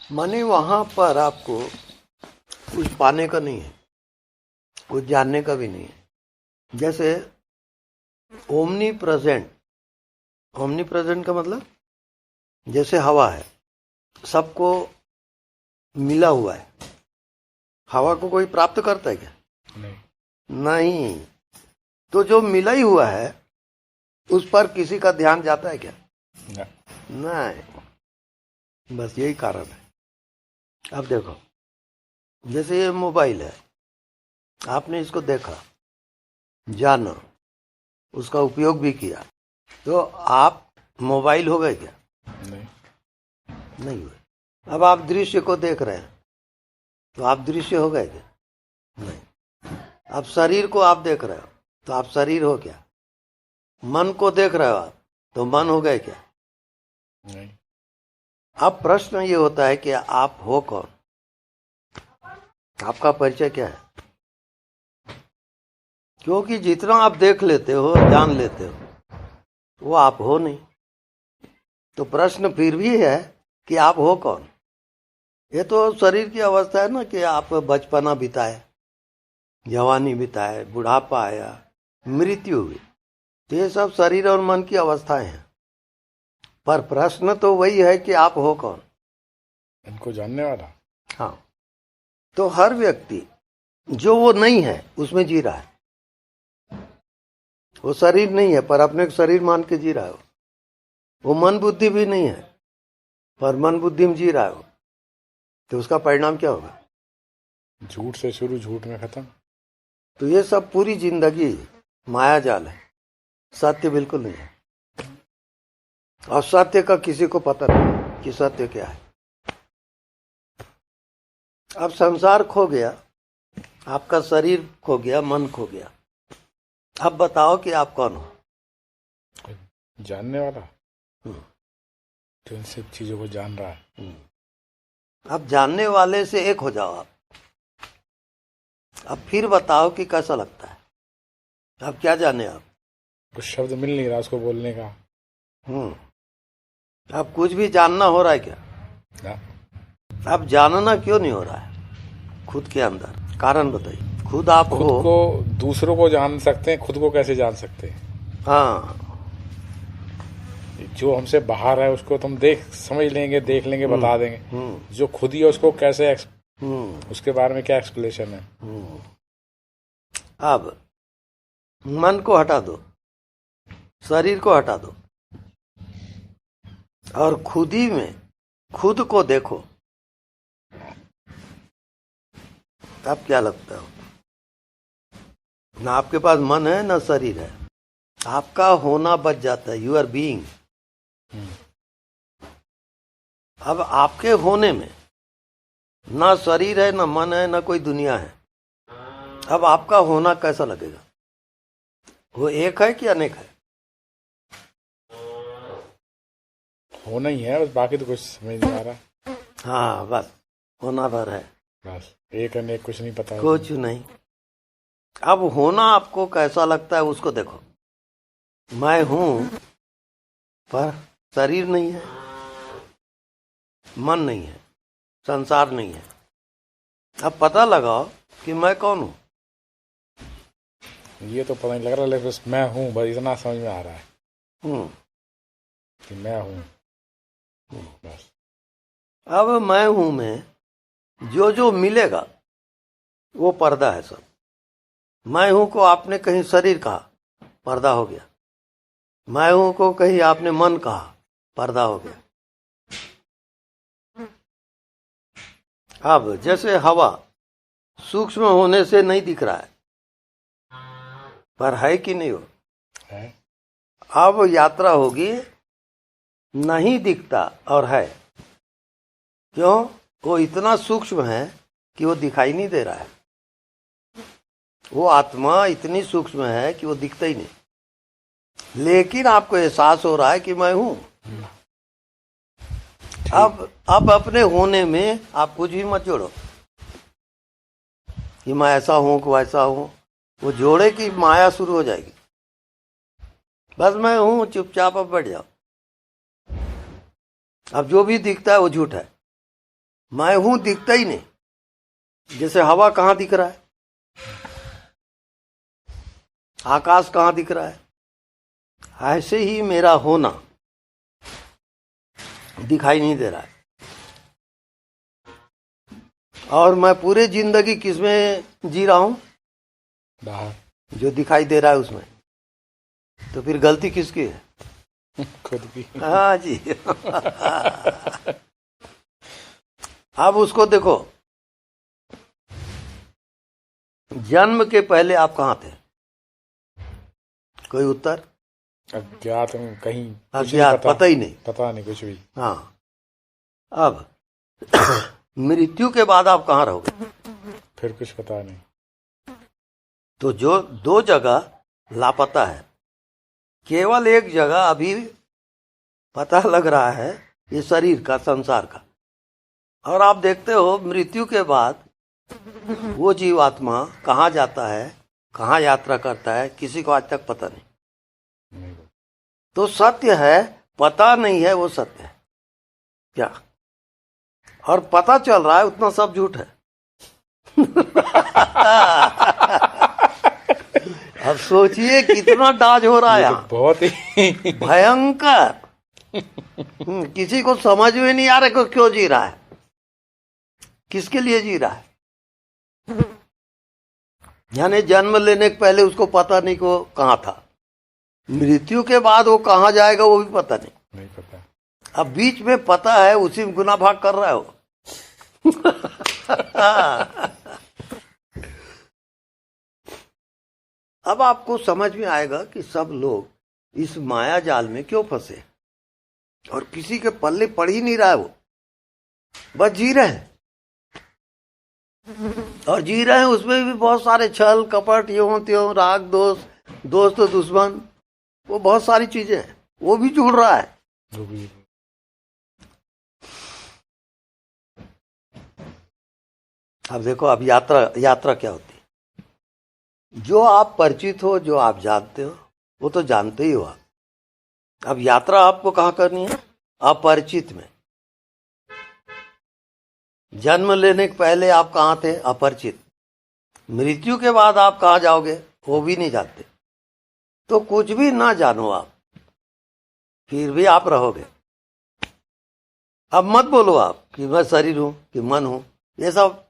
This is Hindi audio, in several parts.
माने वहां पर आपको कुछ पाने का नहीं है, कुछ जानने का भी नहीं है। जैसे ओमनी प्रेजेंट, ओमनी प्रेजेंट का मतलब जैसे हवा है, सबको मिला हुआ है। हवा को कोई प्राप्त करता है क्या? नहीं। तो जो मिला ही हुआ है उस पर किसी का ध्यान जाता है क्या? नहीं। बस यही कारण है। अब देखो, जैसे ये मोबाइल है, आपने इसको देखा, जाना, उसका उपयोग भी किया, तो आप मोबाइल हो गए क्या? नहीं हुए। अब आप दृश्य को देख रहे हैं, तो आप दृश्य हो गए क्या? नहीं। अब शरीर को आप देख रहे हो, तो आप शरीर हो क्या? मन को देख रहे हो आप, तो मन हो गए क्या? नहीं। अब प्रश्न ये होता है कि आप हो कौन? आपका परिचय क्या है? क्योंकि जितना आप देख लेते हो, जान लेते हो, वो आप हो नहीं। तो प्रश्न फिर भी है कि आप हो कौन? ये तो शरीर की अवस्था है ना, कि आप बचपना बिताए, जवानी बिताए, बुढ़ापा आया, मृत्यु हुई, तो ये सब शरीर और मन की अवस्थाएं हैं। पर प्रश्न तो वही है कि आप हो कौन? इनको जानने वाला। हाँ। तो हर व्यक्ति जो वो नहीं है उसमें जी रहा है। वो शरीर नहीं है पर अपने को शरीर मान के जी रहा है। वो मन बुद्धि भी नहीं है पर मन बुद्धि में जी रहा है। तो उसका परिणाम क्या होगा? झूठ से शुरू, झूठ में खत्म। तो ये सब पूरी जिंदगी माया जाल है, सत्य बिल्कुल नहीं है। और सत्य का किसी को पता नहीं कि सत्य क्या है। अब संसार खो गया, आपका शरीर खो गया, मन खो गया। अब बताओ कि आप कौन हो? जानने वाला, तो इन सब चीजों को जान रहा है। अब जानने वाले से एक हो जाओ आप। अब फिर बताओ कि कैसा लगता है? अब क्या जाने आप? कुछ शब्द मिल नहीं रहा उसको बोलने का। अब कुछ भी जानना हो रहा है क्या? ना। अब जानना क्यों नहीं हो रहा है खुद के अंदर? कारण बताइए। खुद आप खुद हो। को दूसरों को जान सकते हैं, खुद को कैसे जान सकते हैं? हाँ। जो हमसे बाहर है उसको तुम समझ लेंगे, देख लेंगे, बता देंगे। जो खुद ही है उसको कैसे उसके बारे में क्या एक्सप्लेनेशन है? अब मन को हटा दो, शरीर को हटा दो, और खुद ही में खुद को देखो। अब क्या लगता है? ना आपके पास मन है ना शरीर है, आपका होना बच जाता है। You are being. अब आपके होने में ना शरीर है, ना मन है, ना कोई दुनिया है। अब आपका होना कैसा लगेगा? वो एक है कि अनेक है? होना ही है, बस बाकी तो कुछ समझ नहीं आ रहा। हाँ, बस होना भर है, बस एक अनेक कुछ नहीं पता। कुछ नहीं। अब होना आपको कैसा लगता है उसको देखो। मैं हूं पर शरीर नहीं है, मन नहीं है, संसार नहीं है। अब पता लगाओ कि मैं कौन हूं। ये तो पता नहीं लग रहा, लेकिन बस मैं हूं, बस इतना समझ में आ रहा है कि मैं हूं बस। अब मैं हूं में जो जो मिलेगा वो पर्दा है सब। मैं हूं को आपने कहीं शरीर कहा, पर्दा हो गया। मैं हूं को कहीं आपने मन कहा, पर्दा हो गया। अब जैसे हवा सूक्ष्म होने से नहीं दिख रहा है, पर है कि नहीं हो? है। अब यात्रा होगी, नहीं दिखता और है। क्यों? वो इतना सूक्ष्म है कि वो दिखाई नहीं दे रहा है। वो आत्मा इतनी सूक्ष्म है कि वो दिखता ही नहीं, लेकिन आपको एहसास हो रहा है कि मैं हूं। अब अपने होने में आप कुछ भी मत जोड़ो कि मैं ऐसा हूं कि वैसा हूं। वो जोड़े कि माया शुरू हो जाएगी। बस मैं हूं, चुपचाप अब बैठ जाओ। अब जो भी दिखता है वो झूठ है। मैं हूं दिखता ही नहीं। जैसे हवा कहाँ दिख रहा है, आकाश कहाँ दिख रहा है, ऐसे ही मेरा होना दिखाई नहीं दे रहा है। और मैं पूरे जिंदगी किसमें जी रहा हूं? बाहर, जो दिखाई दे रहा है उसमें। तो फिर गलती किसकी है? खुद की। हाँ जी। अब उसको देखो, जन्म के पहले आप कहाँ थे? कोई उत्तर? अज्ञात हूँ, कहीं कुछ नहीं अज्ञात, पता ही नहीं। पता नहीं कुछ भी। हाँ। अब मृत्यु के बाद आप कहाँ रहोगे? फिर कुछ पता नहीं। तो जो दो जगह लापता है, केवल एक जगह अभी पता लग रहा है, ये शरीर का, संसार का। और आप देखते हो मृत्यु के बाद वो जीवात्मा कहाँ जाता है, कहाँ यात्रा करता है, किसी को आज तक पता नहीं। तो सत्य है, पता नहीं है, वो सत्य है क्या? और पता चल रहा है उतना सब झूठ है। अब सोचिए कितना डाज हो रहा है यहाँ। तो बहुत ही भयंकर। किसी को समझ में नहीं आ रहा कि क्यों जी रहा है, किसके लिए जी रहा है। यानी जन्म लेने के पहले उसको पता नहीं को कहाँ था, मृत्यु के बाद वो कहाँ जाएगा वो भी पता नहीं पता। अब बीच में पता है, उसी में गुना भाग कर रहा है वो। अब आपको समझ में आएगा कि सब लोग इस माया जाल में क्यों फंसे, और किसी के पल्ले पड़ ही नहीं रहा है। वो बस जी रहे हैं, और जी रहे हैं उसमें भी बहुत सारे छल कपट, यों त्यों, राग दोष, दोस्त दुश्मन, वो बहुत सारी चीजें हैं, वो भी जुड़ रहा है। अब देखो, अब यात्रा क्या होती है? जो आप परिचित हो, जो आप जानते हो, वो तो जानते ही हो आप। अब यात्रा आपको कहाँ करनी है? अपरिचित में। जन्म लेने के पहले आप कहाँ थे? अपरिचित। मृत्यु के बाद आप कहाँ जाओगे? वो भी नहीं जानते। तो कुछ भी ना जानो आप, फिर भी आप रहोगे। अब मत बोलो आप कि मैं शरीर हूं कि मन हूं, ये सब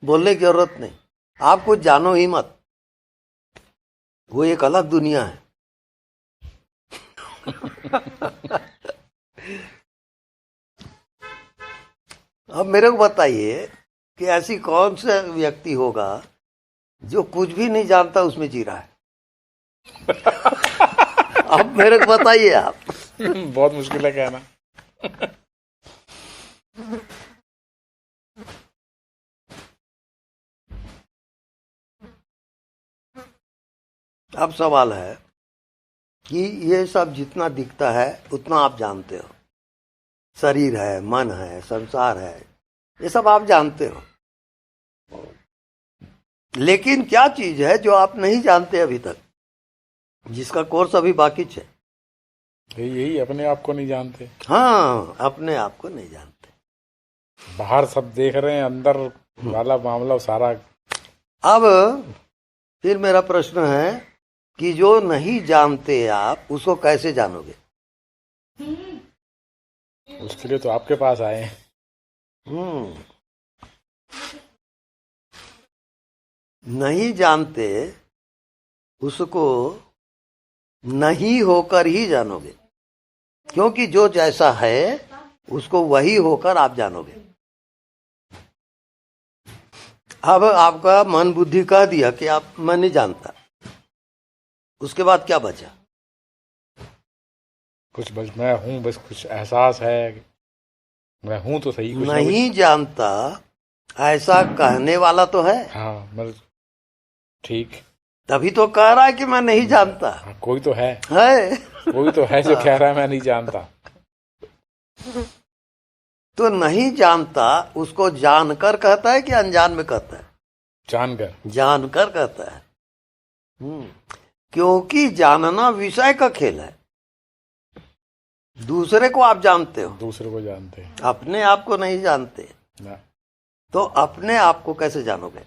बोलने की जरूरत नहीं। आप कुछ जानो ही मत, वो एक अलग दुनिया है। अब मेरे को बताइए कि ऐसी कौन सा व्यक्ति होगा जो कुछ भी नहीं जानता उसमें जी रहा है? अब मेरे को बताइए आप। बहुत मुश्किल है कहना। अब सवाल है कि ये सब जितना दिखता है उतना आप जानते हो। शरीर है, मन है, संसार है, ये सब आप जानते हो। लेकिन क्या चीज है जो आप नहीं जानते अभी तक, जिसका कोर्स अभी बाकी है? यही अपने आप को नहीं जानते। हाँ, अपने आप को नहीं जानते। बाहर सब देख रहे हैं, अंदर वाला मामला सारा। अब फिर मेरा प्रश्न है कि जो नहीं जानते आप, उसको कैसे जानोगे? उसके लिए तो आपके पास आए हैं। नहीं जानते उसको नहीं होकर ही जानोगे, क्योंकि जो जैसा है उसको वही होकर आप जानोगे। अब आपका मन बुद्धि कह दिया कि आप, मैं नहीं जानता, उसके बाद क्या बचा? कुछ बस मैं हूं, बस कुछ एहसास है, मैं हूं तो सही। कुछ नहीं जानता ऐसा कहने वाला तो है। हाँ, मतलब ठीक, तभी तो कह रहा है कि मैं नहीं जानता। हाँ, कोई तो है कोई तो है जो कह रहा है मैं नहीं जानता। तो नहीं जानता उसको जानकर कहता है कि अनजान में कहता है? जानकर कहता है। क्योंकि जानना विषय का खेल है। दूसरे को आप जानते हो, दूसरे को जानते हैं, अपने आप को नहीं जानते। ना। तो अपने आप को कैसे जानोगे?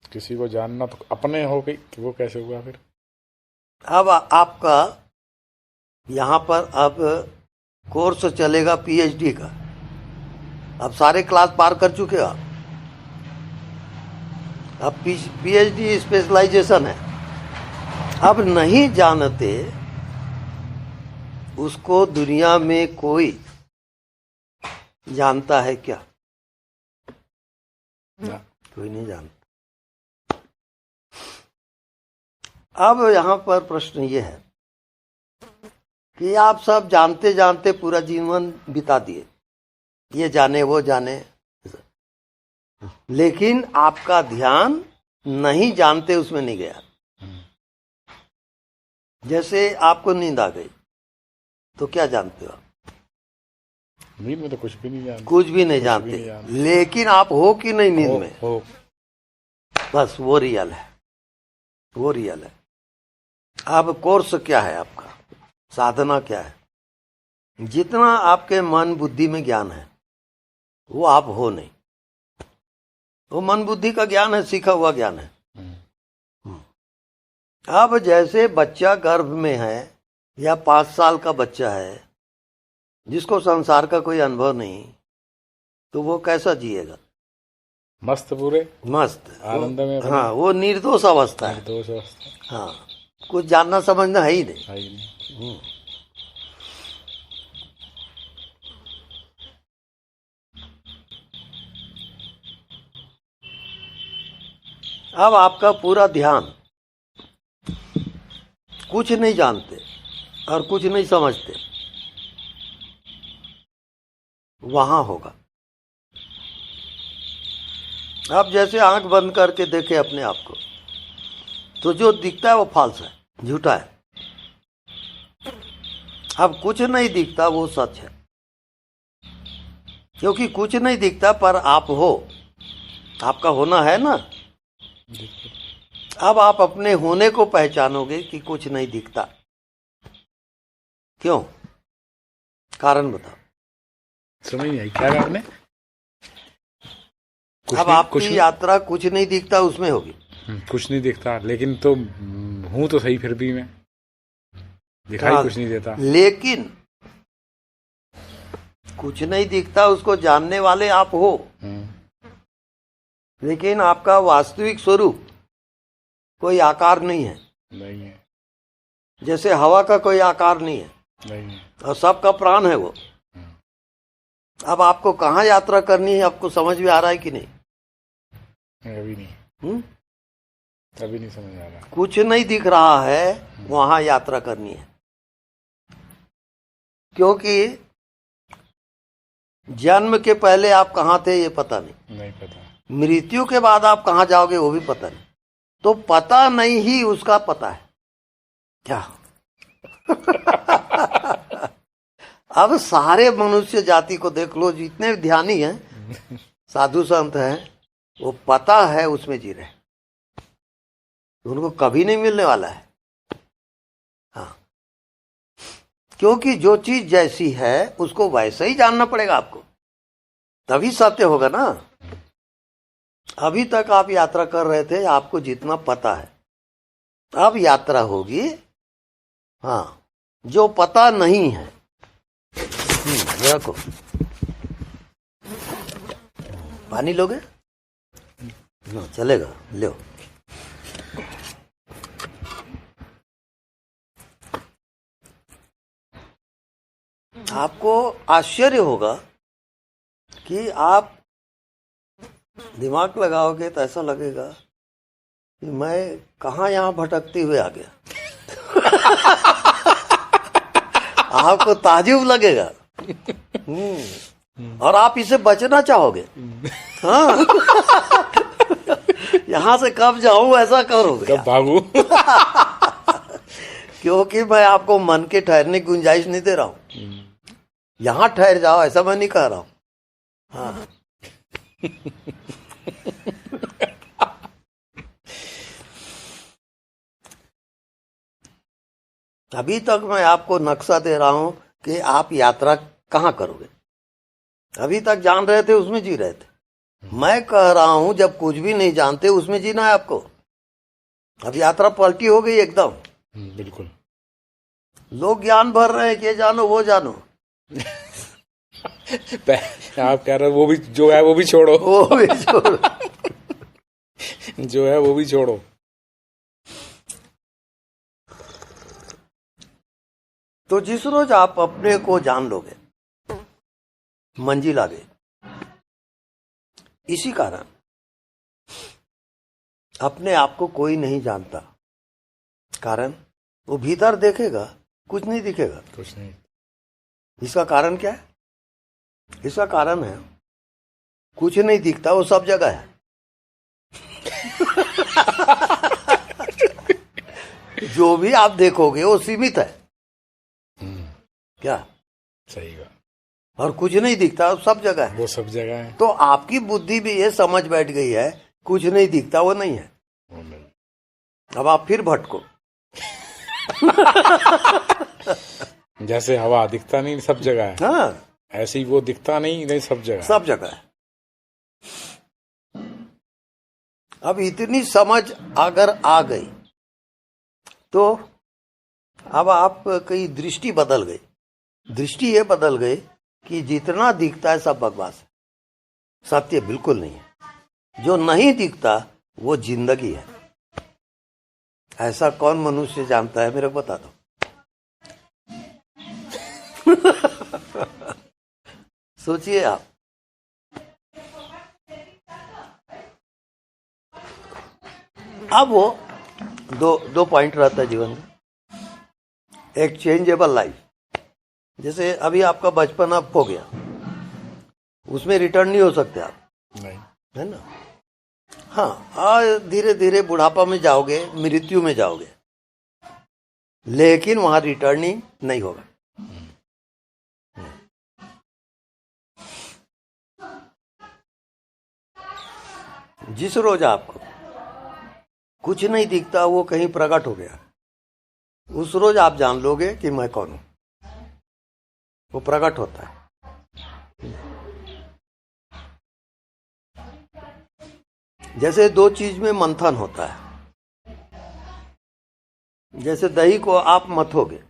किसी को जानना तो अपने हो गई, वो कैसे हुआ फिर? अब आपका यहाँ पर अब कोर्स चलेगा पीएचडी का। अब सारे क्लास पार कर चुके हो आप। अब पीएचडी स्पेशलाइजेशन है। अब नहीं जानते उसको दुनिया में कोई जानता है क्या? ना। कोई नहीं जानता। अब यहाँ पर प्रश्न ये है कि आप सब जानते जानते पूरा जीवन बिता दिए, ये जाने वो जाने, लेकिन आपका ध्यान नहीं जानते उसमें नहीं गया। जैसे आपको नींद आ गई तो क्या जानते हो आप? नींद में तो कुछ भी नहीं जानते। कुछ भी नहीं जानते, लेकिन आप हो कि नहीं नींद में? हो। बस वो रियल है, वो रियल है। अब कोर्स क्या है आपका, साधना क्या है? जितना आपके मन बुद्धि में ज्ञान है वो आप हो नहीं। वो मन बुद्धि का ज्ञान है, सीखा हुआ ज्ञान है। अब जैसे बच्चा गर्भ में है या 5 साल का बच्चा है जिसको संसार का कोई अनुभव नहीं, तो वो कैसा जिएगा? मस्त, पूरे मस्त आनंद में। हाँ, वो निर्दोष अवस्था है। निर्दोष अवस्था। हाँ, कुछ जानना समझना है ही नहीं। है ही नहीं। अब आपका पूरा ध्यान कुछ नहीं जानते और कुछ नहीं समझते वहां होगा। आप जैसे आंख बंद करके देखे अपने आप को, तो जो दिखता है वो फाल्स है, झूठा है। अब कुछ नहीं दिखता वो सच है, क्योंकि कुछ नहीं दिखता पर आप हो, आपका होना है ना। अब आप अपने होने को पहचानोगे कि कुछ नहीं दिखता। क्यों? कारण बताओ। समझ नहीं आई क्या आपने? अब आपकी यात्रा कुछ नहीं दिखता उसमें होगी। कुछ नहीं दिखता, लेकिन तो हूं तो सही, फिर भी मैं दिखाई कुछ नहीं देता। लेकिन कुछ नहीं दिखता उसको जानने वाले आप हो, लेकिन आपका वास्तविक स्वरूप कोई आकार नहीं है। नहीं है। जैसे हवा का कोई आकार नहीं है, नहीं है। और सबका प्राण है वो। अब आपको कहाँ यात्रा करनी है, आपको समझ में आ रहा है कि नहीं? अभी नहीं। अभी नहीं समझ आ रहा। कुछ नहीं दिख रहा है, वहां यात्रा करनी है। क्योंकि जन्म के पहले आप कहाँ थे ये पता नहीं पता। मृत्यु के बाद आप कहाँ जाओगे वो भी पता नहीं। तो पता नहीं ही उसका पता है क्या? अब सारे मनुष्य जाति को देख लो, जितने ध्यानी हैं, साधु संत हैं, वो पता है उसमें जी रहे, उनको कभी नहीं मिलने वाला है। हाँ, क्योंकि जो चीज जैसी है उसको वैसे ही जानना पड़ेगा आपको, तभी सत्य होगा ना। अभी तक आप यात्रा कर रहे थे, आपको जितना पता है, अब यात्रा होगी हाँ जो पता नहीं है। देखो, पानी लोगे? हाँ, चलेगा, लो। आपको आश्चर्य होगा कि आप दिमाग लगाओगे तो ऐसा लगेगा कि मैं कहाँ यहाँ भटकते हुए आ गया। आपको ताजुब लगेगा। और आप इसे बचना चाहोगे। हाँ। यहाँ से कब जाऊं ऐसा करोगे, कब भागू। क्योंकि मैं आपको मन के ठहरने की गुंजाइश नहीं दे रहा हूं। यहाँ ठहर जाओ ऐसा मैं नहीं कह रहा हूं। हाँ। अभी तक मैं आपको नक्शा दे रहा हूं कि आप यात्रा कहाँ करोगे। अभी तक जान रहे थे उसमें जी रहे थे। मैं कह रहा हूं जब कुछ भी नहीं जानते उसमें जीना है आपको। अब यात्रा पलटी हो गई एकदम। बिल्कुल। लोग ज्ञान भर रहे हैं कि ये जानो वो जानो। आप कह रहे हो वो भी जो है वो भी छोड़ो। वो भी छोड़ो। जो है वो भी छोड़ो। तो जिस रोज आप अपने को जान लोगे मंजिल आ गई। इसी कारण अपने आप को कोई नहीं जानता, कारण वो भीतर देखेगा कुछ नहीं दिखेगा। कुछ नहीं। इसका कारण क्या है? इसका कारण है कुछ नहीं दिखता, वो सब जगह है। जो भी आप देखोगे वो सीमित है। क्या? सही बात। और कुछ नहीं दिखता, वो सब जगह है। वो सब जगह है। तो आपकी बुद्धि भी ये समझ बैठ गई है कुछ नहीं दिखता वो नहीं है। वो नहीं। अब आप फिर भटको। जैसे हवा दिखता नहीं सब जगह है, हाँ, ऐसे ही वो दिखता नहीं सब जगह। सब जगह है। अब इतनी समझ अगर आ गई तो अब आप की दृष्टि बदल गई। दृष्टि ये बदल गई कि जितना दिखता है सब बकवास है, सत्य बिल्कुल नहीं है। जो नहीं दिखता वो जिंदगी है। ऐसा कौन मनुष्य जानता है? मेरे को बता दो। सोचिए आप। अब वो दो पॉइंट रहता है जीवन में। एक चेंजेबल लाइफ, जैसे अभी आपका बचपन अब हो गया, उसमें रिटर्न नहीं हो सकते आप, नहीं, है ना? हाँ, धीरे धीरे बुढ़ापा में जाओगे, मृत्यु में जाओगे, लेकिन वहां रिटर्निंग नहीं होगा। जिस रोज आपको कुछ नहीं दिखता वो कहीं प्रकट हो गया, उस रोज आप जान लोगे कि मैं कौन हूं। वो प्रकट होता है। जैसे दो चीज में मंथन होता है। जैसे दही को आप मथोगे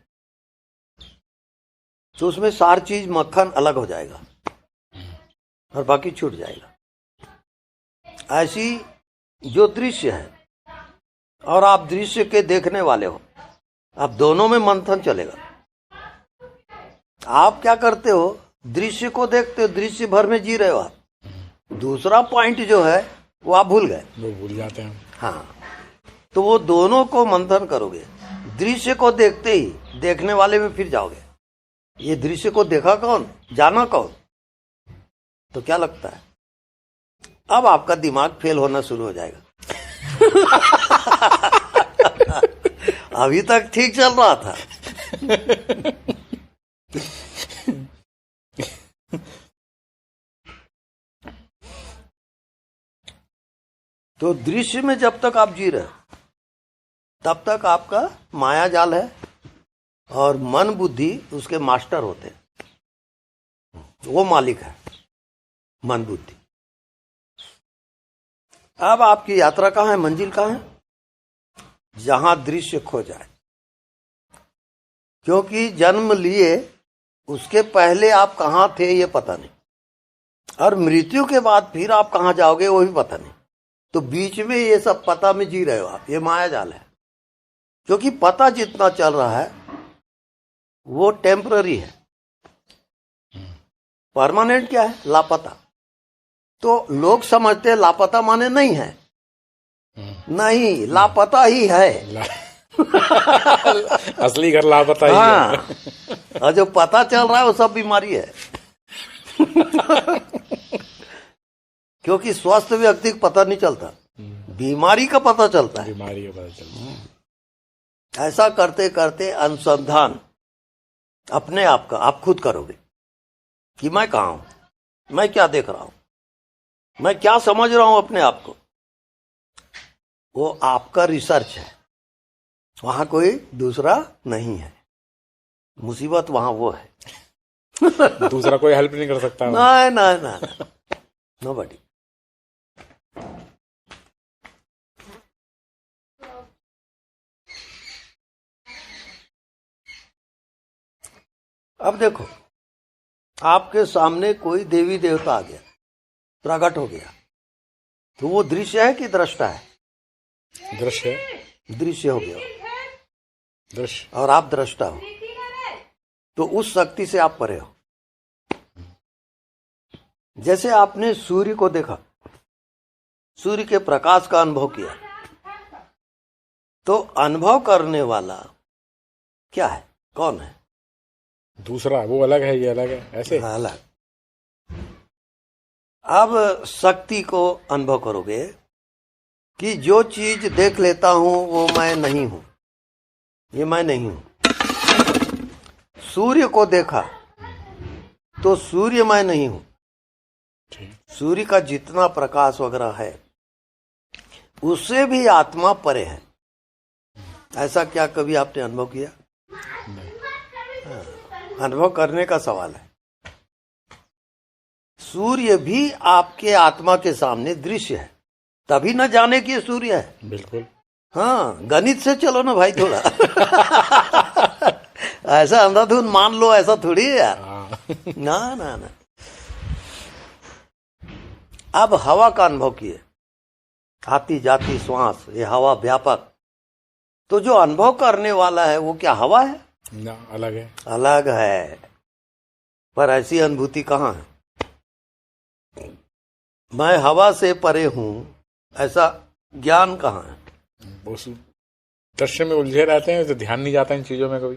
तो उसमें सारी चीज मक्खन अलग हो जाएगा और बाकी छूट जाएगा। ऐसी जो दृश्य है और आप दृश्य के देखने वाले हो, आप दोनों में मंथन चलेगा। आप क्या करते हो? दृश्य को देखते हो, दृश्य भर में जी रहे हो आप। दूसरा पॉइंट जो है वो आप भूल गए, वो भूल जाते हैं। हाँ, तो वो दोनों को मंथन करोगे। दृश्य को देखते ही देखने वाले में फिर जाओगे। ये दृश्य को देखा कौन, जाना कौन? तो क्या लगता है अब आपका दिमाग फेल होना शुरू हो जाएगा। अभी तक ठीक चल रहा था। तो दृश्य में जब तक आप जी रहे तब तक आपका माया जाल है और मन बुद्धि उसके मास्टर होते हैं। वो मालिक है मन बुद्धि। अब आपकी यात्रा कहाँ है, मंजिल कहाँ है? जहां दृश्य खो जाए। क्योंकि जन्म लिए उसके पहले आप कहाँ थे ये पता नहीं, और मृत्यु के बाद फिर आप कहाँ जाओगे वो भी पता नहीं। तो बीच में ये सब पता में जी रहे हो आप। ये माया जाल है। क्योंकि पता जितना चल रहा है वो टेम्पररी है। परमानेंट क्या है? लापता। तो लोग समझते हैं लापता माने नहीं है। नहीं, लापता ही है। असली घर लापता ही है। और जो पता चल रहा है वो सब बीमारी है। क्योंकि स्वस्थ व्यक्ति को पता नहीं चलता, बीमारी का पता चलता है। बीमारी का पता चलता है। ऐसा करते करते अनुसंधान अपने आप का आप खुद करोगे कि मैं कहाँ हूं, मैं क्या देख रहा हूं, मैं क्या समझ रहा हूं अपने आप को। वो आपका रिसर्च है, वहां कोई दूसरा नहीं है। मुसीबत वहां वो है। दूसरा कोई हेल्प नहीं कर सकता। नहीं नहीं नहीं, नोबडी। अब देखो, आपके सामने कोई देवी देवता आ गया, प्रकट हो गया, तो वो दृश्य है कि दृष्टा है? दृश्य। दृश्य हो गया, दृश्य। और आप दृष्टा हो, तो उस शक्ति से आप परे हो। जैसे आपने सूर्य को देखा, सूर्य के प्रकाश का अनुभव किया, तो अनुभव करने वाला क्या है, कौन है? दूसरा, वो अलग है, ये अलग है, ऐसे अलग। अब शक्ति को अनुभव करोगे कि जो चीज देख लेता हूं वो मैं नहीं हूं, ये मैं नहीं हूं। सूर्य को देखा तो सूर्य मैं नहीं हूं। सूर्य का जितना प्रकाश वगैरह है उससे भी आत्मा परे है। ऐसा क्या कभी आपने अनुभव किया? अनुभव करने का सवाल है। सूर्य भी आपके आत्मा के सामने दृश्य है, तभी न जाने कि सूर्य है। बिल्कुल। हाँ, गणित से चलो ना भाई थोड़ा। ऐसा अंधाधुन मान लो, ऐसा थोड़ी है यार। ना ना ना। अब हवा का अनुभव किए, आती जाती श्वास, ये हवा व्यापक, तो जो अनुभव करने वाला है वो क्या हवा है? ना, अलग है। अलग है। पर ऐसी अनुभूति कहाँ है? मैं हवा से परे हूं, ऐसा ज्ञान कहाँ है? उस दृश्य में उलझे रहते हैं, तो ध्यान नहीं जाता इन चीजों में कभी।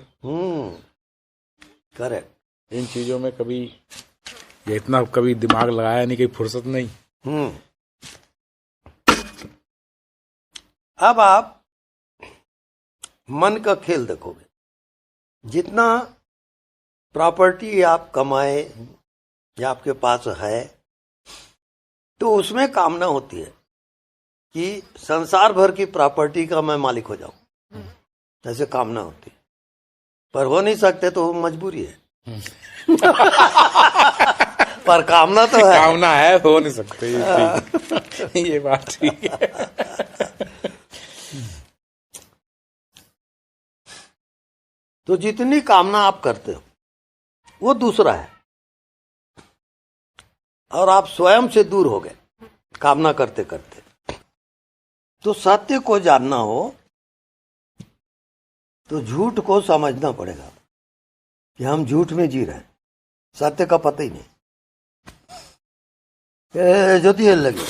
करेक्ट। इन चीजों में कभी ये इतना कभी दिमाग लगाया नहीं, कहीं फुर्सत नहीं। अब आप मन का खेल देखोगे, जितना प्रॉपर्टी आप कमाए या आपके पास है, तो उसमें कामना होती है कि संसार भर की प्रॉपर्टी का मैं मालिक हो जाऊं, ऐसे कामना होती है। पर हो नहीं सकते तो वो मजबूरी है। पर कामना तो है। कामना है, हो नहीं सकते। ये बात ठीक है। तो जितनी कामना आप करते हो वो दूसरा है, और आप स्वयं से दूर हो गए कामना करते करते। तो सत्य को जानना हो तो झूठ को समझना पड़ेगा कि हम झूठ में जी रहे हैं, सत्य का पता ही नहीं। ज्योति हिल लगी।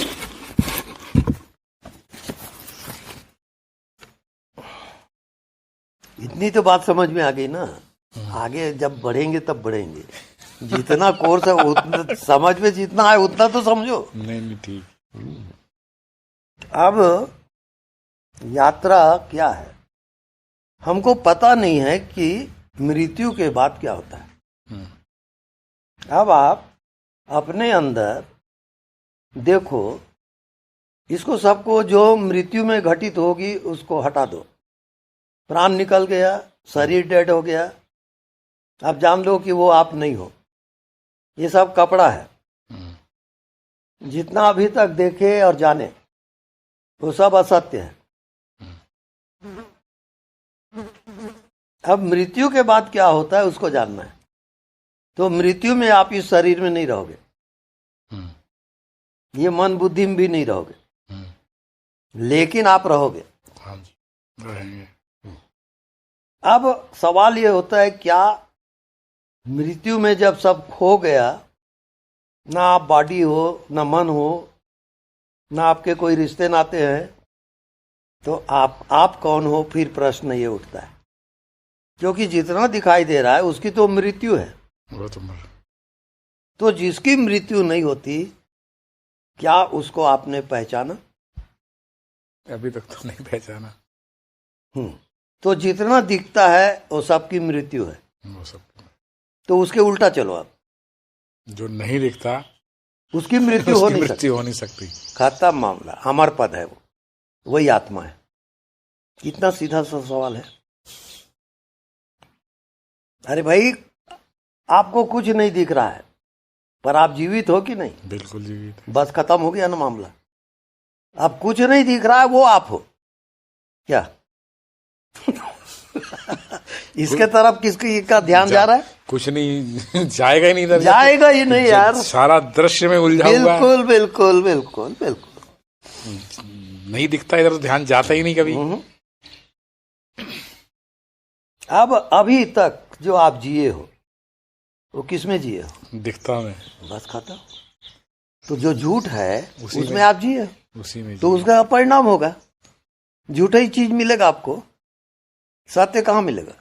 इतनी तो बात समझ में आ गई ना। आगे जब बढ़ेंगे तब बढ़ेंगे। जितना कोर्स है उतना समझ में जितना है उतना तो समझो। नहीं ठीक। अब यात्रा क्या है, हमको पता नहीं है कि मृत्यु के बाद क्या होता है। अब आप अपने अंदर देखो, इसको सबको जो मृत्यु में घटित होगी उसको हटा दो। प्राण निकल गया, शरीर डेड हो गया, आप जान लो कि वो आप नहीं हो, ये सब कपड़ा है। जितना अभी तक देखे और जाने वो सब असत्य है। अब मृत्यु के बाद क्या होता है उसको जानना है। तो मृत्यु में आप इस शरीर में नहीं रहोगे, ये मन बुद्धि में भी नहीं रहोगे, लेकिन आप रहोगे। हाँ जी, रहेंगे। अब सवाल ये होता है, क्या मृत्यु में जब सब खो गया, ना आप बॉडी हो, ना मन हो, ना आपके कोई रिश्ते नाते हैं, तो आप कौन हो? फिर प्रश्न ये उठता है, क्योंकि जितना दिखाई दे रहा है उसकी तो मृत्यु है। वो तो मर। तो जिसकी मृत्यु नहीं होती, क्या उसको आपने पहचाना? अभी तक तो नहीं पहचाना। तो जितना दिखता है वो सबकी मृत्यु है। वो सब तो उसके उल्टा चलो, आप जो नहीं दिखता उसकी मृत्यु हो नहीं सकती। खत्म मामला। अमर पद है वो, वही आत्मा है। कितना सीधा सा सवाल है। अरे भाई, आपको कुछ नहीं दिख रहा है, पर आप जीवित हो कि नहीं? बिल्कुल जीवित। बस खत्म हो गया ना मामला। अब कुछ नहीं दिख रहा है, वो आप हो क्या? इसके तरफ किसकी का ध्यान जा रहा है? कुछ नहीं जाएगा ही नहीं इधर, जाएगा ही नहीं यार। सारा दृश्य में उलझा हुआ है। बिल्कुल बिल्कुल बिल्कुल बिल्कुल। नहीं दिखता इधर, ध्यान जाता ही नहीं कभी। अब अभी तक जो आप जिए हो वो किस में जिए हो? दिखता में। बस खत्म। तो जो झूठ है उसी उसमें में आप जिए, उसी में तो उसका परिणाम होगा झूठा ही चीज मिलेगा आपको, सत्य कहां मिलेगा?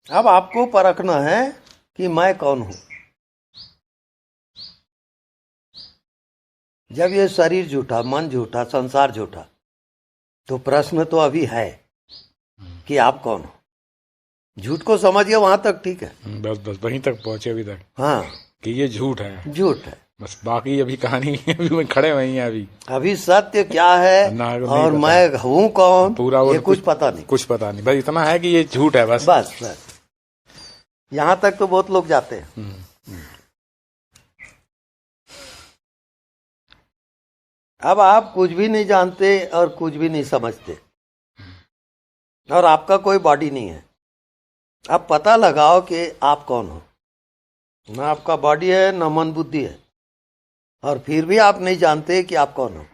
अब आपको परखना है कि मैं कौन हूं। जब ये शरीर झूठा, मन झूठा, संसार झूठा, तो प्रश्न तो अभी है कि आप कौन हो। झूठ को समझिए वहां तक ठीक है, बस बस वहीं तक पहुंचे अभी तक। हाँ कि ये झूठ है, झूठ है। बस बाकी अभी कहानी अभी मैं खड़े वहीं हैं अभी सत्य क्या है नहीं और पता। मैं हूं कौन पूरा वो ये कुछ पता नहीं। कुछ पता नहीं, बस इतना है कि ये झूठ है बस। बस बस यहां तक तो बहुत लोग जाते हैं। अब आप कुछ भी नहीं जानते और कुछ भी नहीं समझते, और आपका कोई बॉडी नहीं है। अब पता लगाओ कि आप कौन हो। ना आपका बॉडी है, ना मन बुद्धि है, और फिर भी आप नहीं जानते कि आप कौन हो।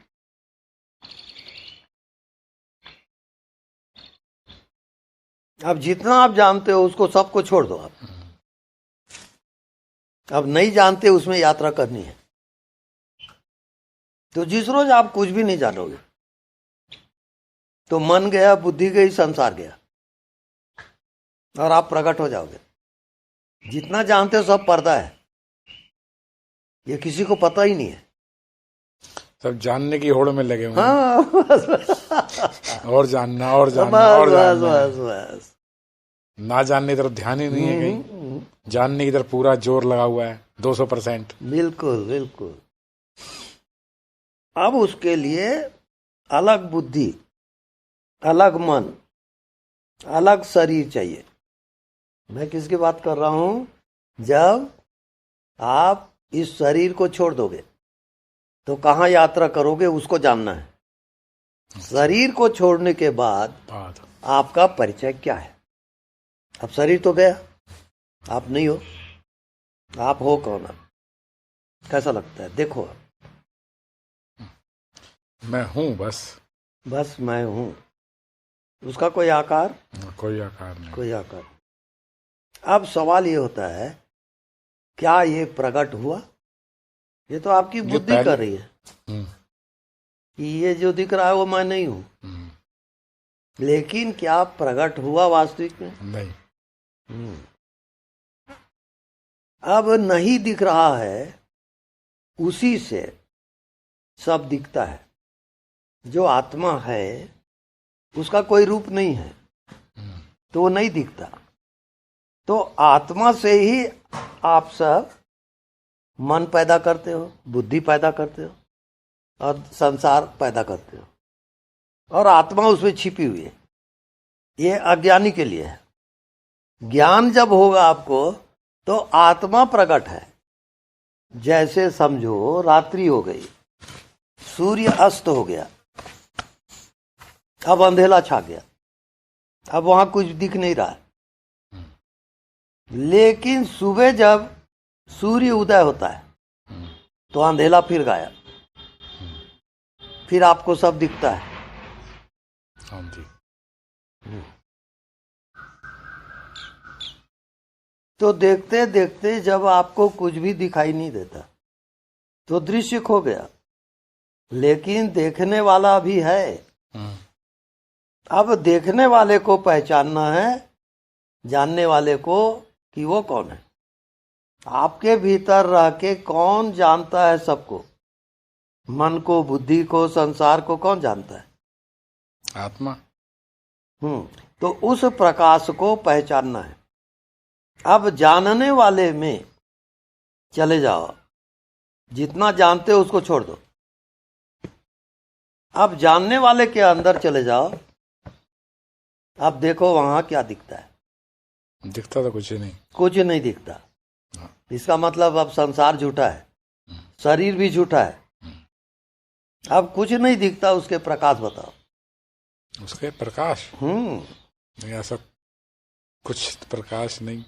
अब जितना आप जानते हो उसको सबको छोड़ दो आप। अब नहीं जानते उसमें यात्रा करनी है। तो जिस रोज आप कुछ भी नहीं जानोगे तो मन गया, बुद्धि गई, संसार गया, और आप प्रकट हो जाओगे। जितना जानते हो सब पर्दा है, ये किसी को पता ही नहीं है। सब जानने की होड़ में लगे हुए हैं। हाँ बस और जानना और जानना बस और बस जानना। बस बस। ना जानने की तरफ ध्यान ही नहीं है कहीं, जानने की तरफ पूरा जोर लगा हुआ है 200%। बिल्कुल बिल्कुल। अब उसके लिए अलग बुद्धि, अलग मन, अलग शरीर चाहिए। मैं किसकी बात कर रहा हूं? जब आप इस शरीर को छोड़ दोगे तो कहां यात्रा करोगे उसको जानना है। शरीर को छोड़ने के बाद आपका परिचय क्या है? अब शरीर तो गया, आप नहीं हो। आप हो कौन? आप कैसा लगता है? देखो, मैं हूं बस। बस मैं हूं। उसका कोई आकार? कोई आकार नहीं। कोई आकार। अब सवाल ये होता है, क्या ये प्रकट हुआ? ये तो आपकी बुद्धि कर रही है कि ये जो दिख रहा है वो मैं नहीं हूं। लेकिन क्या प्रकट हुआ वास्तविक में? नहीं। अब नहीं दिख रहा है, उसी से सब दिखता है। जो आत्मा है उसका कोई रूप नहीं है, तो वो नहीं दिखता। तो आत्मा से ही आप सब मन पैदा करते हो, बुद्धि पैदा करते हो, और संसार पैदा करते हो, और आत्मा उसमें छिपी हुई है। ये अज्ञानी के लिए है। ज्ञान जब होगा आपको तो आत्मा प्रकट है। जैसे समझो रात्रि हो गई, सूर्य अस्त हो गया, अब अंधेला छा गया, अब वहां कुछ दिख नहीं रहा है। लेकिन सुबह जब सूर्य उदय होता है तो अंधेला फिर गायब, फिर आपको सब दिखता है। हाँ जी। तो देखते देखते जब आपको कुछ भी दिखाई नहीं देता तो दृश्य खो गया, लेकिन देखने वाला भी है। अब देखने वाले को पहचानना है, जानने वाले को कि वो कौन है। आपके भीतर रह के कौन जानता है सबको? मन को, बुद्धि को, संसार को कौन जानता है? आत्मा। तो उस प्रकाश को पहचानना है। अब जानने वाले में चले जाओ, जितना जानते हो उसको छोड़ दो। अब जानने वाले के अंदर चले जाओ, अब देखो वहां क्या दिखता है। दिखता तो कुछ ही नहीं, कुछ नहीं दिखता। इसका मतलब अब संसार झूठा है, शरीर भी झूठा है। अब कुछ नहीं दिखता, उसके प्रकाश बताओ। उसके प्रकाश नहीं, ऐसा कुछ प्रकाश नहीं।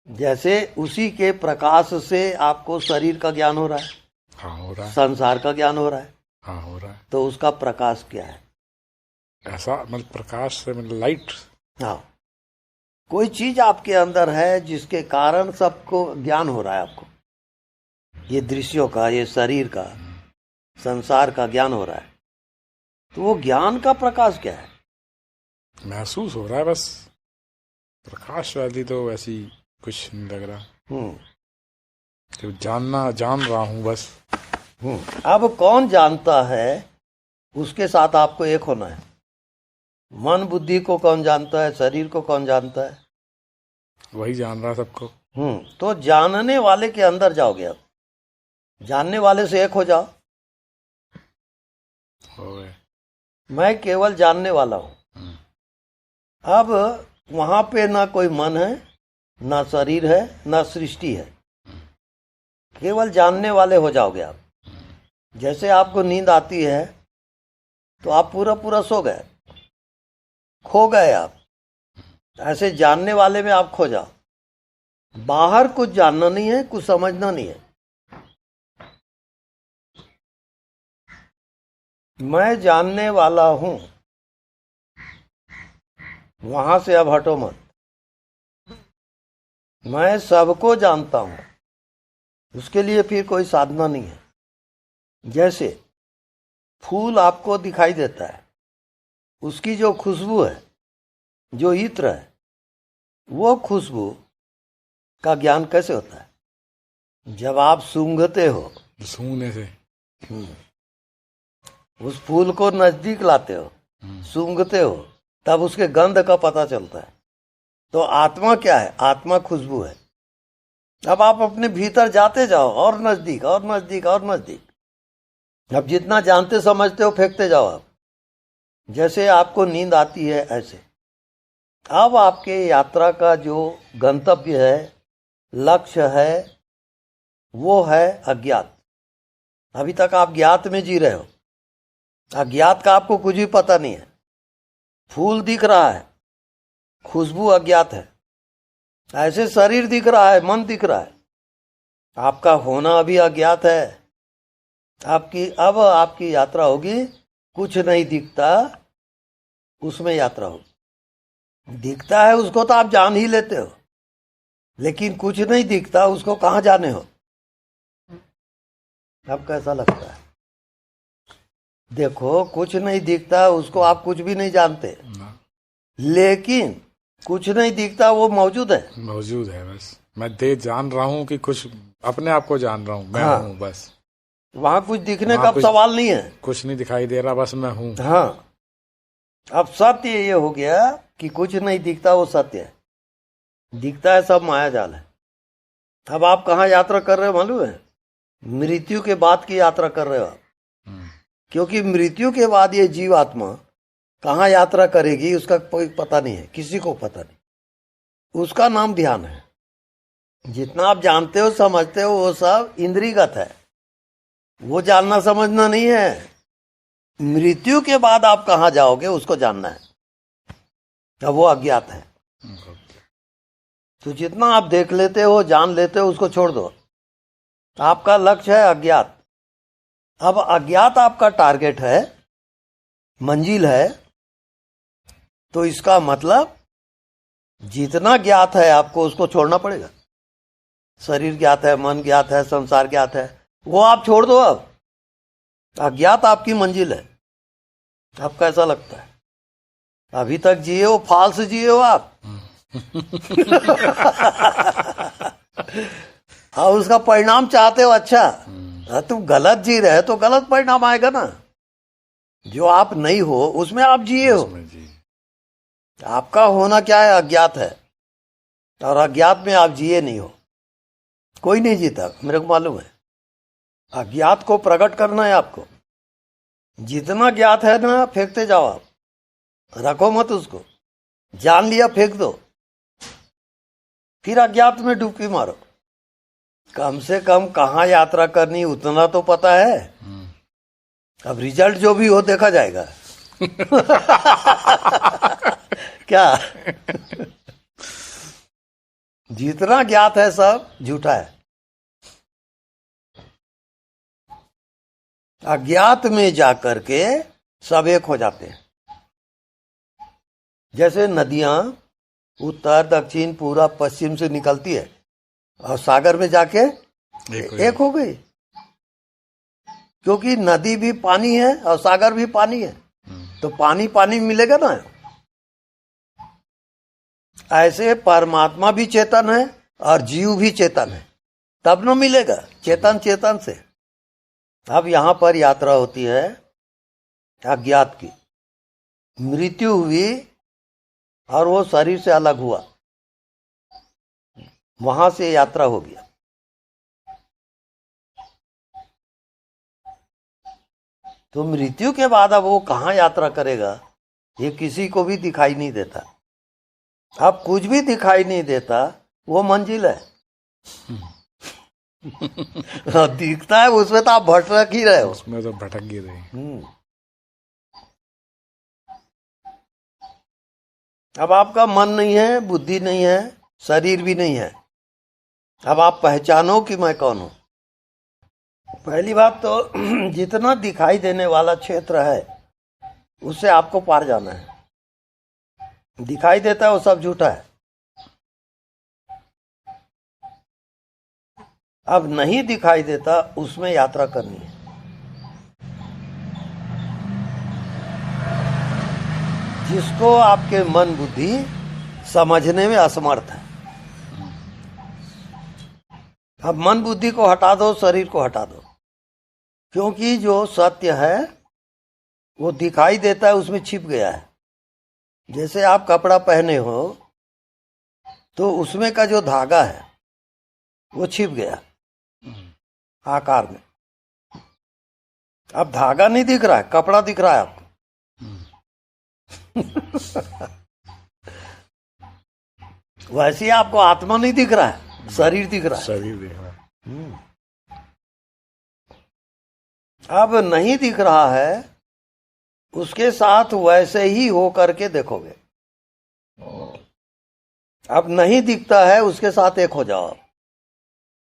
जैसे उसी के प्रकाश से आपको शरीर का ज्ञान हो रहा है, हाँ हो रहा है, संसार का ज्ञान हो रहा है, हाँ हो रहा है। तो उसका प्रकाश क्या है? ऐसा मतलब प्रकाश से मतलब लाइट। हाँ, कोई चीज आपके अंदर है जिसके कारण सबको ज्ञान हो रहा है। आपको ये दृश्यों का, ये शरीर का, संसार का ज्ञान हो रहा है, तो वो ज्ञान का प्रकाश क्या है? महसूस हो रहा है बस। प्रकाश वाली तो वैसी कुछ नहीं लग रहा। तो जान रहा हूं बस। अब कौन जानता है? उसके साथ आपको एक होना है। मन बुद्धि को कौन जानता है? शरीर को कौन जानता है? वही जान रहा सबको। तो जानने वाले के अंदर जाओगे। अब जानने वाले से एक हो जाओ। हो गए। मैं केवल जानने वाला हूं। अब वहां पे ना कोई मन है, ना शरीर है, ना सृष्टि है। केवल जानने वाले हो जाओगे आप। जैसे आपको नींद आती है तो आप पूरा पूरा सो गए, खो गए आप। ऐसे जानने वाले में आप खो जाओ। बाहर कुछ जानना नहीं है, कुछ समझना नहीं है। मैं जानने वाला हूं, वहां से अब हटो मत। मैं सबको जानता हूं, उसके लिए फिर कोई साधना नहीं है। जैसे फूल आपको दिखाई देता है, उसकी जो खुशबू है, जो इत्र है, वो खुशबू का ज्ञान कैसे होता है? जब आप सूंघते हो, सूंघने से। उस फूल को नजदीक लाते हो, सूंघते हो, तब उसके गंध का पता चलता है। तो आत्मा क्या है? आत्मा खुशबू है। अब आप अपने भीतर जाते जाओ, और नजदीक और नजदीक और नजदीक। अब जितना जानते समझते हो फेंकते जाओ आप। जैसे आपको नींद आती है ऐसे। अब आपके यात्रा का जो गंतव्य है, लक्ष्य है, वो है अज्ञात। अभी तक आप ज्ञात में जी रहे हो। अज्ञात का आपको कुछ भी पता नहीं है। फूल दिख रहा है, खुशबू अज्ञात है। ऐसे शरीर दिख रहा है, मन दिख रहा है, आपका होना अभी अज्ञात है। अब आपकी यात्रा होगी, कुछ नहीं दिखता, उसमें यात्रा होगी। दिखता है उसको तो आप जान ही लेते हो, लेकिन कुछ नहीं दिखता, उसको कहां जाने हो? अब कैसा लगता है? देखो, कुछ नहीं दिखता, उसको आप कुछ भी नहीं जानते, लेकिन कुछ नहीं दिखता, वो मौजूद है। मौजूद है बस। मैं जान रहा हूँ कि कुछ अपने आप को जान रहा हूँ, मैं हूँ बस। वहां कुछ दिखने का सवाल नहीं है, कुछ नहीं दिखाई दे रहा, बस मैं हूँ। हाँ, अब सत्य ये हो गया कि कुछ नहीं दिखता, वो सत्य है। दिखता है सब माया जाल है। अब आप कहाँ यात्रा कर रहे हो मालूम है? मृत्यु के बाद की यात्रा कर रहे हो आप। क्योंकि मृत्यु के बाद ये जीवात्मा कहाँ यात्रा करेगी उसका कोई पता नहीं है, किसी को पता नहीं। उसका नाम ध्यान है। जितना आप जानते हो समझते हो वो सब इंद्रियगत है, वो जानना समझना नहीं है। मृत्यु के बाद आप कहाँ जाओगे उसको जानना है, अब वो अज्ञात है। तो जितना आप देख लेते हो, जान लेते हो, उसको छोड़ दो। आपका लक्ष्य है अज्ञात। अब अज्ञात आपका टारगेट है, मंजिल है। तो इसका मतलब जितना ज्ञात है आपको उसको छोड़ना पड़ेगा। शरीर ज्ञात है, मन ज्ञात है, संसार ज्ञात है, वो आप छोड़ दो। अब अज्ञात आपकी मंजिल है। अब कैसा लगता है? अभी तक जिए हो, फाल्स जिए हो आप। और उसका परिणाम चाहते हो अच्छा। तुम गलत जी रहे तो गलत परिणाम आएगा ना। जो आप नहीं हो उसमें आप जिए हो। आपका होना क्या है? अज्ञात है, और अज्ञात में आप जिए नहीं हो। कोई नहीं जीता, मेरे को मालूम है। अज्ञात को प्रकट करना है आपको। जितना ज्ञात है ना फेंकते जाओ आप, रखो मत उसको। जान लिया फेंक दो, फिर अज्ञात में डुबकी मारो। कम से कम कहाँ यात्रा करनी उतना तो पता है। अब रिजल्ट जो भी हो देखा जाएगा। क्या? जितना ज्ञात है सब झूठा है। अज्ञात में जाकर के सब एक हो जाते हैं। जैसे नदियां उत्तर दक्षिण पूरब पश्चिम से निकलती है और सागर में जाके एक हो गई, क्योंकि नदी भी पानी है और सागर भी पानी है, तो पानी पानी मिलेगा ना। ऐसे परमात्मा भी चेतन है और जीव भी चेतन है, तब न मिलेगा चेतन चेतन से। अब यहां पर यात्रा होती है अज्ञात की। मृत्यु हुई और वो शरीर से अलग हुआ, वहां से यात्रा हो गया। तो मृत्यु के बाद अब वो कहाँ यात्रा करेगा ये किसी को भी दिखाई नहीं देता। अब कुछ भी दिखाई नहीं देता, वो मंजिल है। दिखता है उसमें तो आप भटक ही रहे हो। उसमें तो भटक ही रहे। अब आपका मन नहीं है, बुद्धि नहीं है, शरीर भी नहीं है। अब आप पहचानो कि मैं कौन हूं। पहली बात तो जितना दिखाई देने वाला क्षेत्र है उससे आपको पार जाना है। दिखाई देता है वो सब झूठा है। अब नहीं दिखाई देता उसमें यात्रा करनी है। जिसको आपके मन बुद्धि समझने में असमर्थ है। अब मन बुद्धि को हटा दो, शरीर को हटा दो, क्योंकि जो सत्य है वो दिखाई देता है, उसमें छिप गया है। जैसे आप कपड़ा पहने हो तो उसमें का जो धागा है वो छिप गया आकार में। अब धागा नहीं दिख रहा है, कपड़ा दिख रहा है आपको। वैसे आपको आत्मा नहीं दिख रहा है, शरीर दिख रहा है। शरीर दिख रहा है। अब नहीं दिख रहा है, उसके साथ वैसे ही हो करके देखोगे। अब नहीं दिखता है, उसके साथ एक हो जाओ।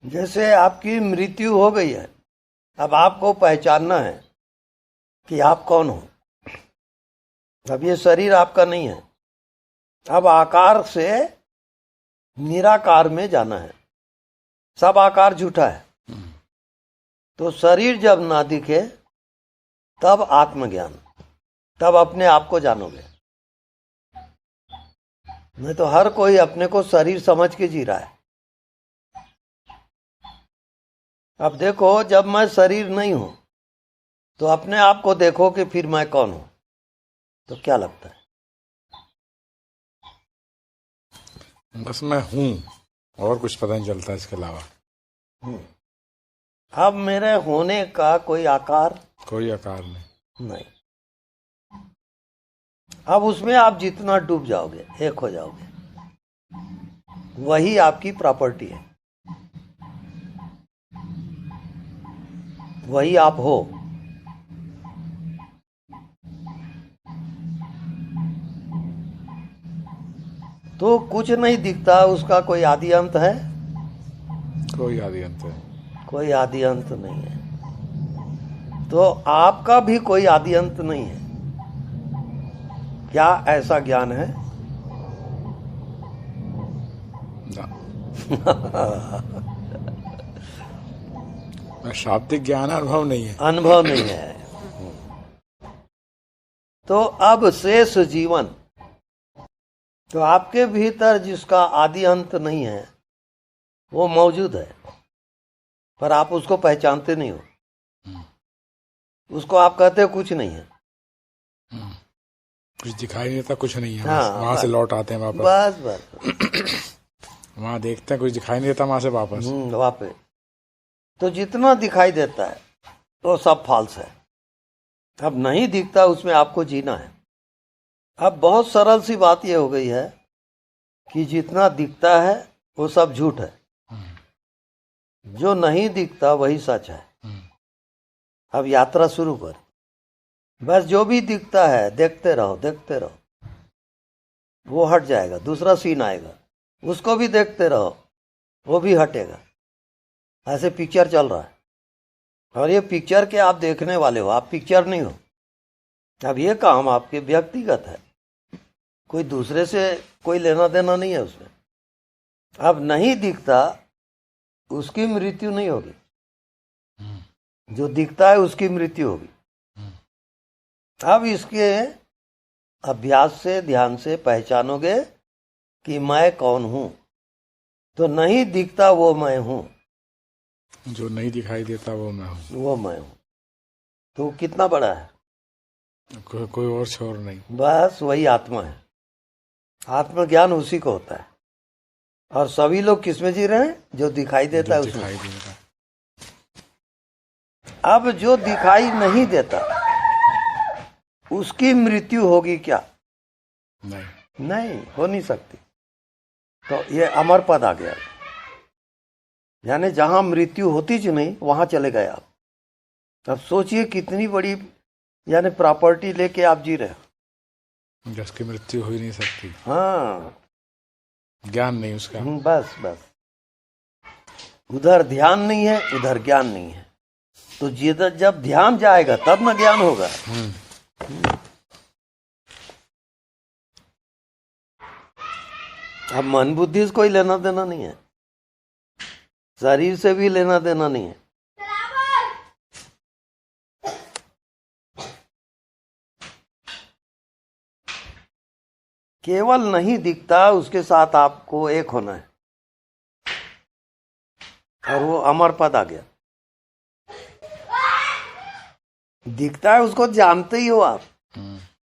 जैसे आपकी मृत्यु हो गई है, अब आपको पहचानना है कि आप कौन हो। अब ये शरीर आपका नहीं है। अब आकार से निराकार में जाना है। सब आकार झूठा है। तो शरीर जब ना दिखे तब आत्मज्ञान, तब अपने आप को जानोगे। नहीं तो हर कोई अपने को शरीर समझ के जी रहा है। अब देखो, जब मैं शरीर नहीं हूं तो अपने आप को देखो कि फिर मैं कौन हूं, तो क्या लगता है? बस मैं हूं, और कुछ पता नहीं चलता इसके अलावा। अब मेरे होने का कोई आकार कोई आकार नहीं। अब उसमें आप जितना डूब जाओगे, एक हो जाओगे, वही आपकी प्रॉपर्टी है, वही आप हो। तो कुछ नहीं दिखता, उसका कोई आदि अंत है? कोई आदि अंत है? कोई आदि अंत नहीं है। तो आपका भी कोई आदि अंत नहीं है। क्या ऐसा ज्ञान है? शाब्दिक ज्ञान अनुभव नहीं है। अनुभव नहीं है। तो अब शेष जीवन, तो आपके भीतर जिसका आदि अंत नहीं है वो मौजूद है, पर आप उसको पहचानते नहीं हो। उसको आप कहते हो कुछ नहीं है। कुछ दिखाई नहीं देता, कुछ नहीं है। हाँ, वहां से लौट आते हैं वापस। बस वहां देखते हैं कुछ दिखाई नहीं देता, वहां से वापस। वापस। तो जितना दिखाई देता है वो सब फॉल्स है। अब नहीं दिखता उसमें आपको जीना है। अब बहुत सरल सी बात यह हो गई है कि जितना दिखता है वो सब झूठ है, जो नहीं दिखता वही सच है। अब यात्रा शुरू कर, बस जो भी दिखता है देखते रहो देखते रहो, वो हट जाएगा, दूसरा सीन आएगा, उसको भी देखते रहो, वो भी हटेगा। ऐसे पिक्चर चल रहा है, और ये पिक्चर के आप देखने वाले हो, आप पिक्चर नहीं हो। अब ये काम आपके व्यक्तिगत है, कोई दूसरे से कोई लेना देना नहीं है उसमें। अब नहीं दिखता उसकी मृत्यु नहीं होगी, जो दिखता है उसकी मृत्यु होगी। अब इसके अभ्यास से, ध्यान से पहचानोगे कि मैं कौन हूं, तो नहीं दिखता वो मैं हूं, जो नहीं दिखाई देता वो मैं हूँ, वो मैं हूं। तो कितना बड़ा है, कोई और छोर नहीं, बस वही आत्मा है। आत्मज्ञान उसी को होता है। और सभी लोग किसमें जी रहे हैं, जो दिखाई देता है उसमें। दिखाई दे रहा है। अब जो दिखाई नहीं देता उसकी मृत्यु होगी क्या? नहीं हो नहीं सकती। तो ये अमर पद आ गया, यानी जहां मृत्यु होती ज नहीं वहां चले गए आप। अब सोचिए कितनी बड़ी यानी प्रॉपर्टी लेके आप जी रहे हो, जिसकी मृत्यु हो ही नहीं सकती। हाँ, ज्ञान नहीं उसका। बस बस, उधर ध्यान नहीं है, उधर ज्ञान नहीं है। तो जब ध्यान जाएगा तब ना ज्ञान होगा। अब मन बुद्धि से कोई लेना देना नहीं है, शरीर से भी लेना देना नहीं है। केवल नहीं दिखता उसके साथ आपको एक होना है, और वो अमर पद आ गया। दिखता है उसको जानते ही हो आप,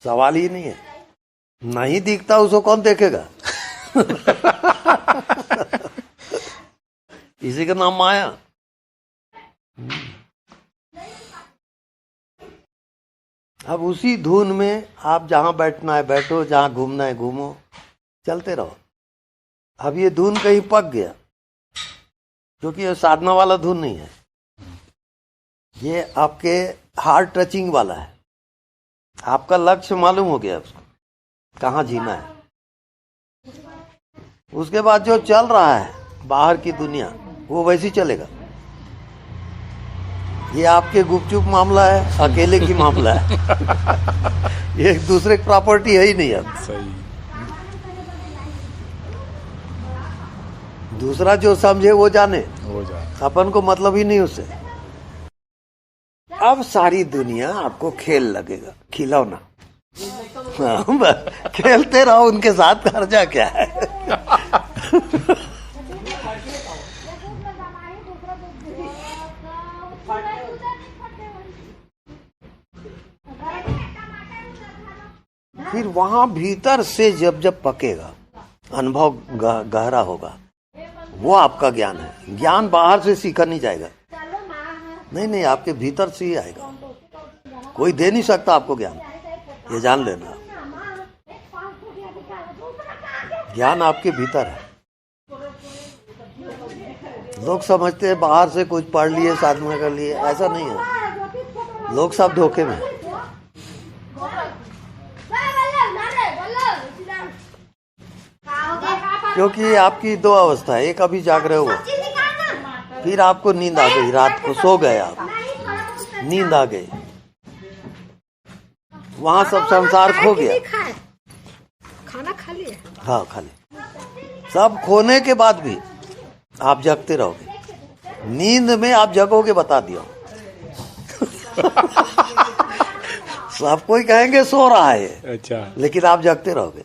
सवाल ही नहीं है। नहीं दिखता उसको कौन देखेगा? इसी का नाम माया। अब उसी धुन में आप जहां बैठना है बैठो, जहां घूमना है घूमो, चलते रहो। अब ये धुन कहीं पक गया, क्योंकि ये साधना वाला धुन नहीं है, ये आपके हार्ट टचिंग वाला है। आपका लक्ष्य मालूम हो गया उसको, कहाँ जीना है। उसके बाद जो चल रहा है बाहर की दुनिया, वो वैसी चलेगा। ये आपके गुपचुप मामला है, अकेले की मामला है। ये एक दूसरे की प्रॉपर्टी है ही नहीं। अब सही। दूसरा जो समझे वो जाने, अपन को मतलब ही नहीं उससे। अब सारी दुनिया आपको खेल लगेगा, खिलौना। हाँ, बस खेलते रहो उनके साथ, खर्चा क्या है। फिर वहां भीतर से जब पकेगा, अनुभव गहरा होगा, वो आपका ज्ञान है। ज्ञान बाहर से सीखा नहीं जाएगा, नहीं, आपके भीतर से ही आएगा। कोई दे नहीं सकता आपको ज्ञान, ये जान लेना। ज्ञान आपके भीतर है। लोग समझते हैं बाहर से कुछ पढ़ लिए, साधना कर लिए, ऐसा नहीं है। लोग सब धोखे में। क्योंकि आपकी दो अवस्था है, एक अभी जाग रहे हो, फिर आपको नींद आ गई, रात को सो गए आप, नींद आ गई, वहां सब संसार खो गया। खाना खा लिया? हाँ, खा लिया। सब खोने के बाद भी आप जगते रहोगे। नींद में आप जगोगे, बता दिया। सब कोई कहेंगे सो रहा है, अच्छा, लेकिन आप जगते रहोगे।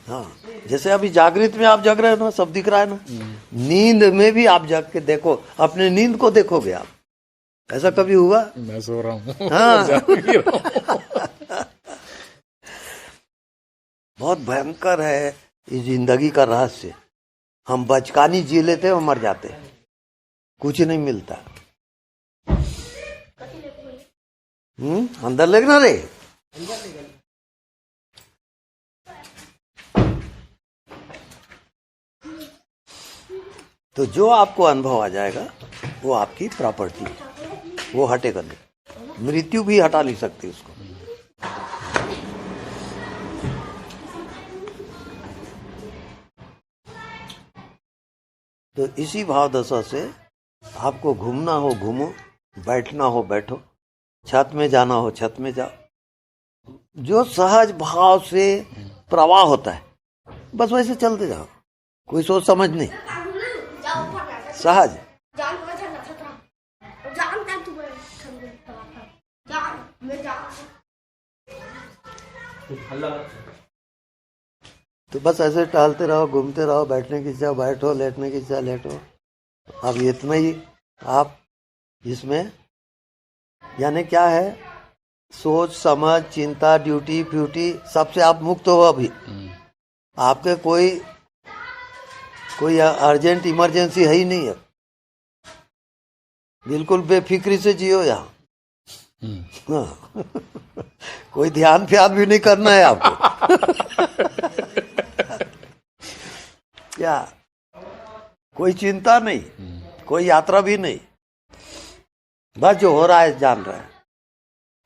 हाँ, जैसे अभी जागृत में आप जग रहे हो ना, सब दिख रहा है ना। नींद में भी आप जग के देखो, अपने नींद को देखोगे आप। ऐसा कभी हुआ? मैं सो रहा हूँ। हाँ। बहुत भयंकर है इस जिंदगी का रहस्य। हम बचकानी जी लेते हैं और मर जाते हैं, कुछ नहीं मिलता। अंदर लेना रे। तो जो आपको अनुभव आ जाएगा वो आपकी प्रॉपर्टी है, वो हटेगा नहीं। मृत्यु भी हटा नहीं सकती उसको। तो इसी भाव दशा से आपको घूमना हो घूमो, बैठना हो बैठो, छत में जाना हो छत में जाओ। जो सहज भाव से प्रवाह होता है बस वैसे चलते जाओ, कोई सोच समझ नहीं, सहज। तो बस ऐसे टहलते रहो, घूमते रहो, बैठने की इच्छा बैठो, लेटने की इच्छा लेटो। अब इतना ही आप इसमें यानी क्या है, सोच समझ चिंता ड्यूटी फ्यूटी सबसे आप मुक्त हो। अभी आपके कोई अर्जेंट इमरजेंसी है ही नहीं है, बिल्कुल बेफिक्री से जियो यहाँ। हाँ। कोई ध्यान फ्यान भी नहीं करना है आपको। क्या कोई चिंता नहीं, कोई यात्रा भी नहीं, बस जो हो रहा है जान रहा है,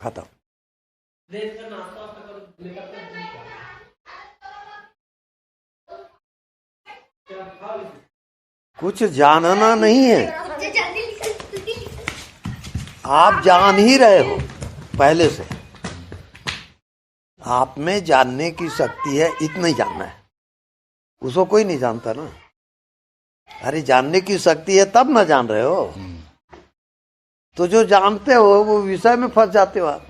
खत्म। कुछ जानना नहीं है, आप जान ही रहे हो पहले से। आप में जानने की शक्ति है, इतना ही जानना है, उसको कोई नहीं जानता ना। अरे जानने की शक्ति है तब ना जान रहे हो। तो जो जानते हो वो विषय में फंस जाते हो आप।